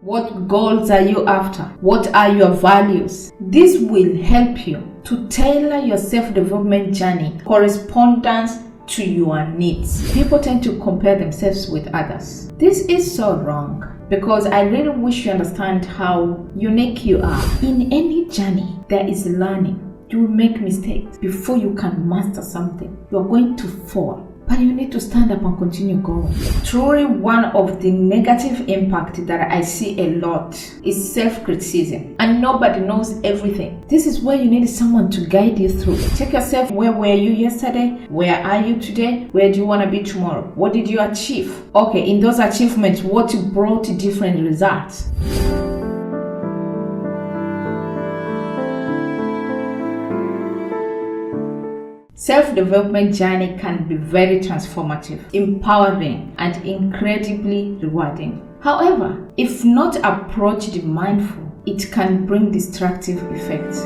What goals are you after? What are your values? This will help you to tailor your self-development journey correspondence to your needs. People tend to compare themselves with others. This is so wrong, because I really wish you understand how unique you are. In any journey, there is learning. You will make mistakes before you can master something. You are going to fall, but you need to stand up and continue going. Truly, one of the negative impact that I see a lot is self-criticism, and nobody knows everything. This is where you need someone to guide you through. Check yourself. Where were you yesterday? Where are you today? Where do you want to be tomorrow? What did you achieve? Okay, in those achievements, what brought different results? Self-development journey can be very transformative, empowering, and incredibly rewarding. However, if not approached mindful, it can bring destructive effects.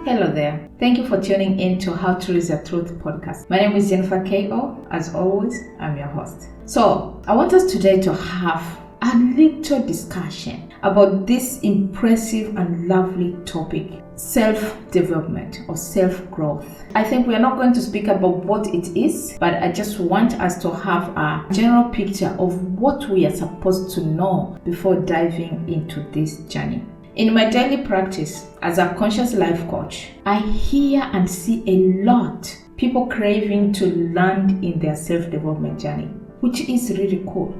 Hello there. Thank you for tuning in to How to Raise Your Truth podcast. My name is Jennifer K.O. As always, I'm your host. So, I want us today to have a little discussion about this impressive and lovely topic, self-development or self-growth. I think we are not going to speak about what it is, but I just want us to have a general picture of what we are supposed to know before diving into this journey. In my daily practice as a conscious life coach, I hear and see a lot people craving to land in their self-development journey, which is really cool.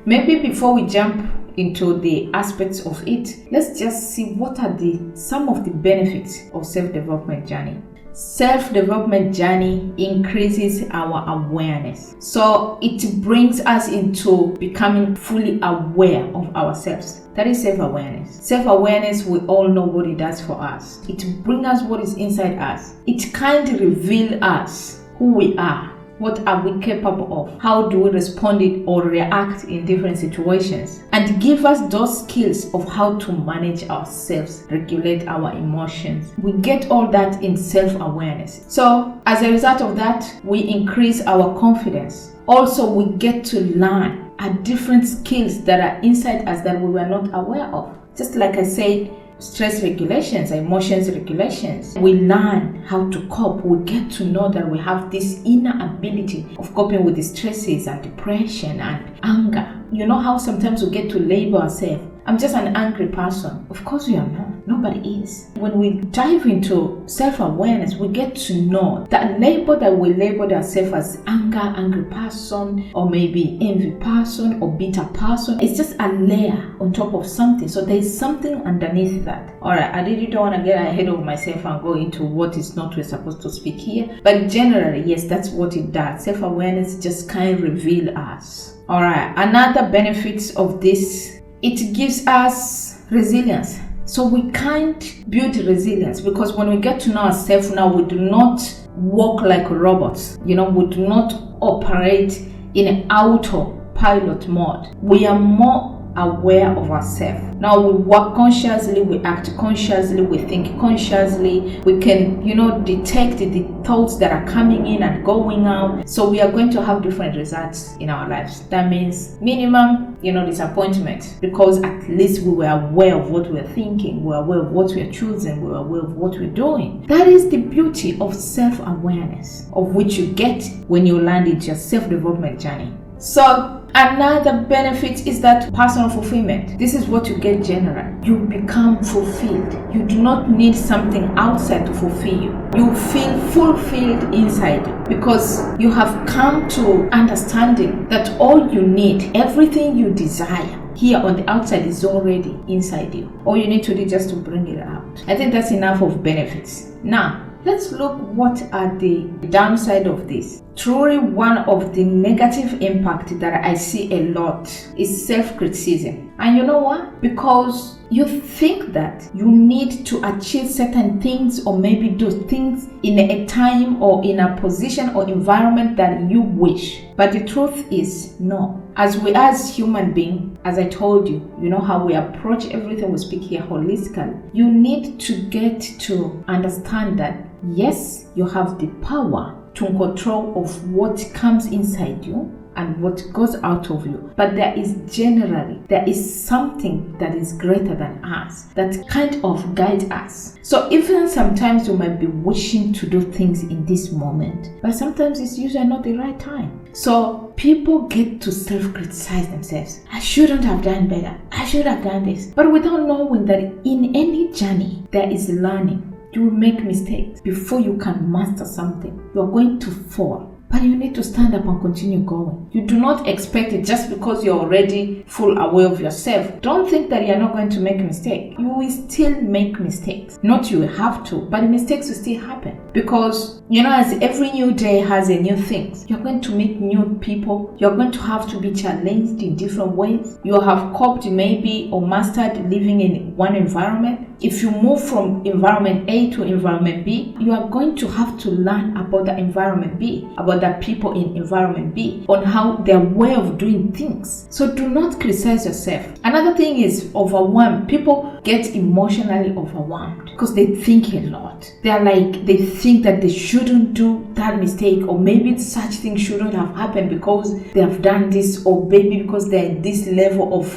Maybe before we jump into the aspects of it, let's just see what are some of the benefits of self-development journey. Self-development journey increases our awareness. So it brings us into becoming fully aware of ourselves. That is self-awareness. Self-awareness, we all know what it does for us. It brings us what is inside us. It kind of reveals us who we are. What are we capable of? How do we respond or react in different situations? And give us those skills of how to manage ourselves, regulate our emotions. We get all that in self-awareness. So as a result of that, we increase our confidence. Also, we get to learn different skills that are inside us that we were not aware of. Just like I said, stress regulations, emotions regulations. We learn how to cope. We get to know that we have this inner ability of coping with the stresses and depression and anger. You know how sometimes we get to label ourselves, I'm just an angry person. Of course we are not. Nobody is. When we dive into self-awareness, we get to know that label that we labeled ourselves as angry person, or maybe envy person or bitter person, it's just a layer on top of something. So there is something underneath that. Alright, I really don't want to get ahead of myself and go into what is not we're supposed to speak here. But generally, yes, that's what it does. Self-awareness just kind of reveals us. Alright, another benefit of this, it gives us resilience. So we can't build resilience because when we get to know ourselves now, we do not walk like robots. We do not operate in an autopilot mode. We are more aware of ourselves. Now we work consciously, we act consciously, we think consciously. We can, detect the thoughts that are coming in and going out. So we are going to have different results in our lives. That means minimum, disappointment, because at least we were aware of what we're thinking, we were aware of what we're choosing, we were aware of what we're doing. That is the beauty of self-awareness, of which you get when you land into your self-development journey. So another benefit is that personal fulfillment. This is what you get generally. You become fulfilled. You do not need something outside to fulfill you. You feel fulfilled inside because you have come to understanding that all you need, everything you desire here on the outside is already inside you. All you need to do is just to bring it out. I think that's enough of benefits. Now, let's look what are the downside of this. Truly, one of the negative impact that I see a lot is self-criticism. And you know what? Because you think that you need to achieve certain things or maybe do things in a time or in a position or environment that you wish. But the truth is no. As human beings, as I told you, you know how we approach everything we speak here holistically. You need to get to understand that yes, you have the power to control of what comes inside you and what goes out of you, but there is something that is greater than us that kind of guides us. So even sometimes you might be wishing to do things in this moment, but sometimes it's usually not the right time. So people get to self-criticize themselves. I shouldn't have done better. I should have done this. But without knowing that in any journey there is learning. You will make mistakes before you can master something. You are going to fall. But you need to stand up and continue going. You do not expect it just because you're already full aware of yourself. Don't think that you're not going to make a mistake. You will still make mistakes. Not you will have to, but mistakes will still happen. Because, as every new day has a new thing, you're going to meet new people. You're going to have to be challenged in different ways. You have coped maybe or mastered living in one environment. If you move from environment A to environment B, you are going to have to learn about the environment B, about the people in environment B, on how their way of doing things. So do not criticize yourself. Another thing is overwhelmed. People get emotionally overwhelmed because they think a lot. They think that they shouldn't do that mistake, or maybe such things shouldn't have happened because they have done this, or maybe because they're at this level of,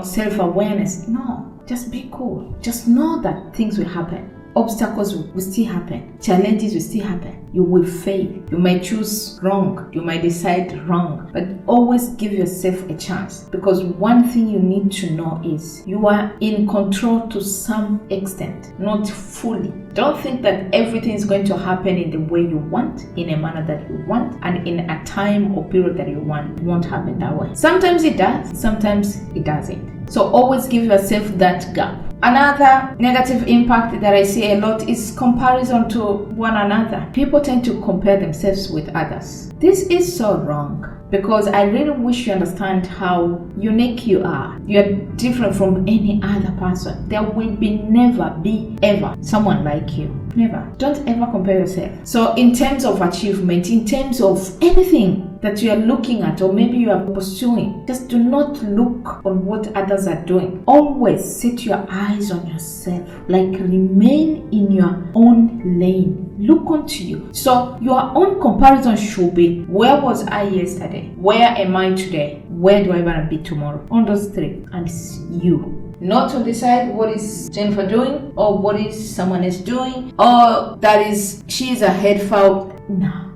self-awareness. No. Just be cool. Just know that things will happen. Obstacles will still happen. Challenges will still happen. You will fail. You might choose wrong. You might decide wrong. But always give yourself a chance. Because one thing you need to know is you are in control to some extent, not fully. Don't think that everything is going to happen in the way you want, in a manner that you want, and in a time or period that you want. It won't happen that way. Sometimes it does. Sometimes it doesn't. So always give yourself that gap. Another negative impact that I see a lot is comparison to one another. People tend to compare themselves with others. This is so wrong, because I really wish you understand how unique you are. You are different from any other person. There will never be ever someone like you. Never. Don't ever compare yourself. So in terms of achievement, in terms of anything that you are looking at or maybe you are pursuing, just do not look on what others are doing. Always set your eyes on yourself. Remain in your own lane. Look onto you. So your own comparison should be, where was I yesterday? Where am I today? Where do I want to be tomorrow? On those three. And it's you. Not to decide what is Jennifer doing or what is someone else doing, or she's ahead for. No.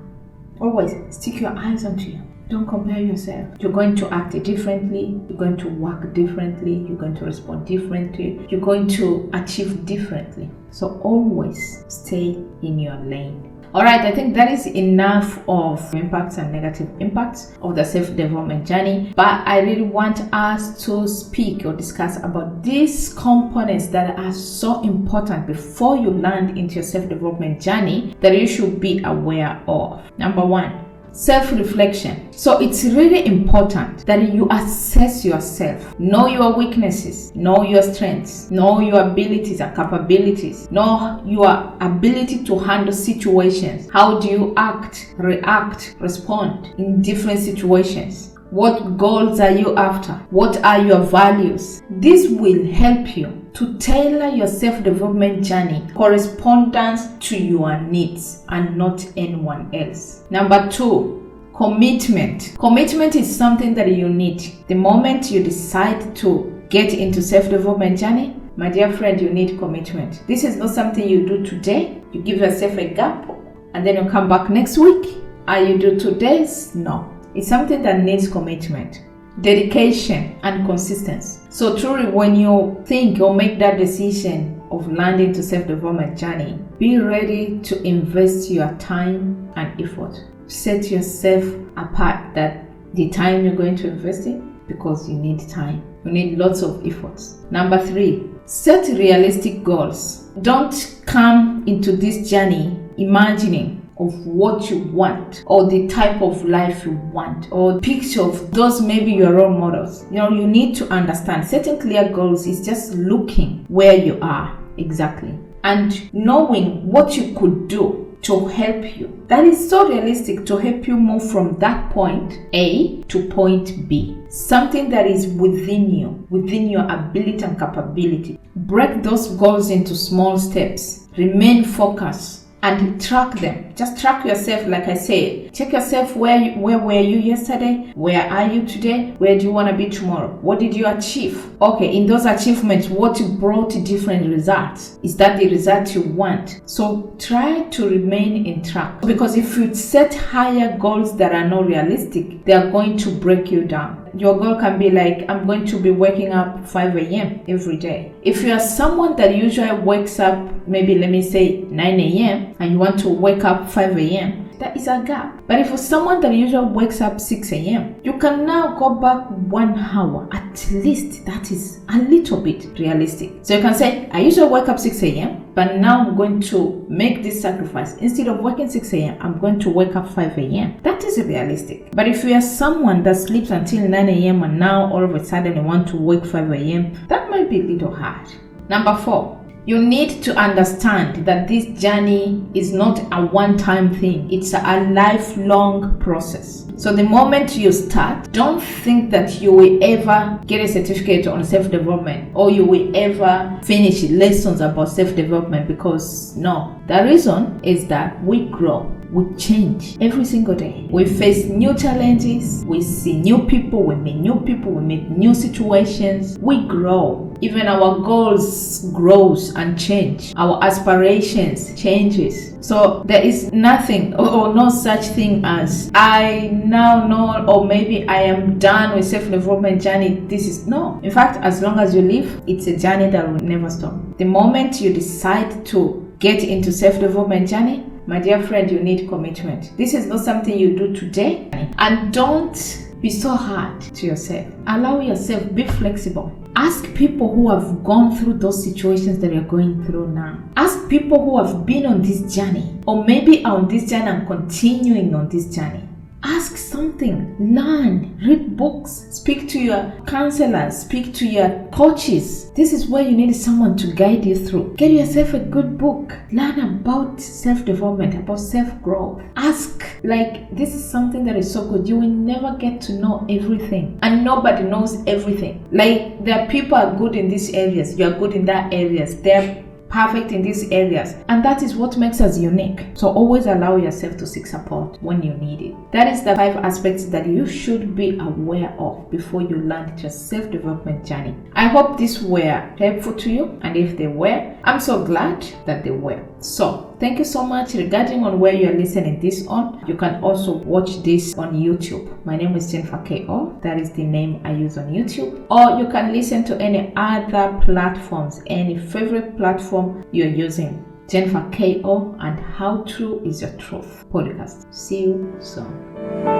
Always stick your eyes onto you. Don't compare yourself. You're going to act differently. You're going to work differently. You're going to respond differently. You're going to achieve differently. So always stay in your lane. Alright, I think that is enough of impacts and negative impacts of the self-development journey. But I really want us to speak or discuss about these components that are so important before you land into your self-development journey that you should be aware of. Number one, self-reflection. So it's really important that you assess yourself. Know your weaknesses, know your strengths, know your abilities and capabilities, know your ability to handle situations. How do you act, react, respond in different situations? What goals are you after? What are your values? This will help you to tailor your self-development journey correspondence to your needs and not anyone else. Number two, commitment. Commitment is something that you need. The moment you decide to get into self-development journey, my dear friend, you need commitment. This is not something you do today. You give yourself a gap and then you come back next week and you do 2 days. No. It's something that needs commitment, dedication, and consistency. So truly, when you think or make that decision of landing to self-development journey, be ready to invest your time and effort. Set yourself apart that the time you're going to invest in, because you need time. You need lots of efforts. Number three, set realistic goals. Don't come into this journey imagining of what you want or the type of life you want or picture of those maybe your role models. You need to understand setting clear goals is just looking where you are exactly and knowing what you could do to help you. That is so realistic to help you move from that point A to point B. Something that is within you, within your ability and capability. Break those goals into small steps. Remain focused. and track them. Just track yourself, like I said. Check yourself, where were you yesterday? Where are you today? Where do you want to be tomorrow? What did you achieve? Okay, in those achievements, what brought different results? Is that the result you want? So try to remain in track, because if you set higher goals that are not realistic, they are going to break you down. Your goal can be like, I'm going to be waking up 5 a.m. every day. If you are someone that usually wakes up, maybe let me say 9 a.m. and you want to wake up 5 a.m., that is a gap. But if you're someone that usually wakes up 6 a.m., you can now go back 1 hour. At least that is a little bit realistic. So you can say, I usually wake up 6 a.m., but now I'm going to make this sacrifice. Instead of waking 6 a.m., I'm going to wake up 5 a.m. That is realistic. But if you are someone that sleeps until 9 a.m. and now all of a sudden you want to wake 5 a.m., that might be a little hard. Number 4. You need to understand that this journey is not a one-time thing. It's a lifelong process. So the moment you start, don't think that you will ever get a certificate on self-development or you will ever finish lessons about self-development, because no. The reason is that we grow. We change every single day. We face new challenges. We see new people. We meet new people. We meet new situations. We grow. Even our goals grows and change. Our aspirations changes. So there is nothing or no such thing as I now know, or maybe I am done with self-development journey. This is no. In fact, as long as you live, it's a journey that will never stop. The moment you decide to get into self-development journey, my dear friend, you need commitment. This is not something you do today. And don't be so hard to yourself. Allow yourself, be flexible. Ask people who have gone through those situations that you're going through now. Ask people who have been on this journey, or maybe on this journey and continuing on this journey. Ask something, learn, read books, speak to your counselors, speak to your coaches. This is where you need someone to guide you through. Get yourself a good book. Learn about self-development, about self-growth. Ask, this is something that is so good. You will never get to know everything, and nobody knows everything. There are people are good in these areas, you are good in that areas. They're perfect in these areas, and that is what makes us unique. So always allow yourself to seek support when you need it. That is the 5 aspects that you should be aware of before you launch your self-development journey. I hope these were helpful to you, and if they were, I'm so glad that they were. So thank you so much. Regarding on where you're listening this on, you can also watch this on YouTube. My name is Jennifer K.O. That is the name I use on YouTube. Or you can listen to any other platforms, any favorite platform you're using. Jennifer K.O. and How True Is Your Truth podcast. See you soon.